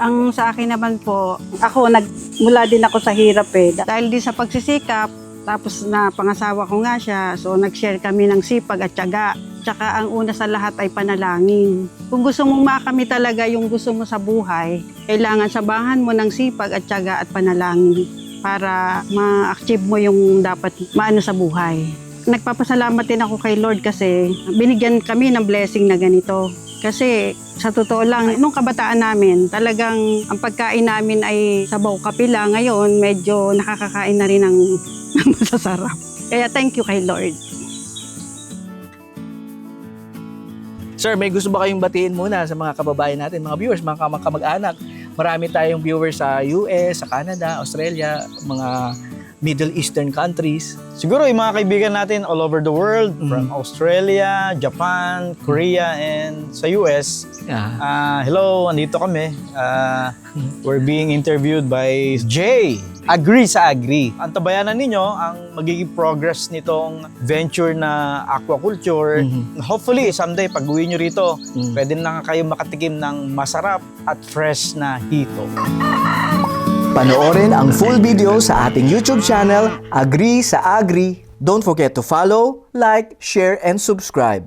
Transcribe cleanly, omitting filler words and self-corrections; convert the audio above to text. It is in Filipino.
Ang sa akin naman po, mula din ako sa hirap Dahil din sa pagsisikap, tapos na pangasawa ko nga siya, so nag-share kami ng sipag at tiyaga. Tsaka ang una sa lahat ay panalangin. Kung gusto mong makamit talaga yung gusto mo sa buhay, kailangan sabahan mo ng sipag at tiyaga at panalangin para ma-achieve mo yung dapat maano sa buhay. Nagpapasalamat din ako kay Lord kasi binigyan kami ng blessing na ganito. Kasi sa totoo lang, nung kabataan namin, talagang ang pagkain namin ay sabaw kape lang. Ngayon, medyo nakakakain na rin ng masasarap. Kaya thank you kay Lord. Sir, may gusto ba kayong batiin muna sa mga kababayan natin, mga viewers, mga kamag-anak? Marami tayong viewers sa US, sa Canada, Australia, mga Middle Eastern countries. Siguro yung mga kaibigan natin all over the world, from Australia, Japan, Korea, and sa US. Hello, andito kami. We're being interviewed by Jay. Agree sa Agree. Antabayanan ninyo ang magiging progress nitong venture na aquaculture. Hopefully, someday, pag uwi nyo rito, pwede na kayo makatikim ng masarap at fresh na hito. Panoorin ang full video sa ating YouTube channel, Agree sa Agri. Don't forget to follow, like, share, and subscribe.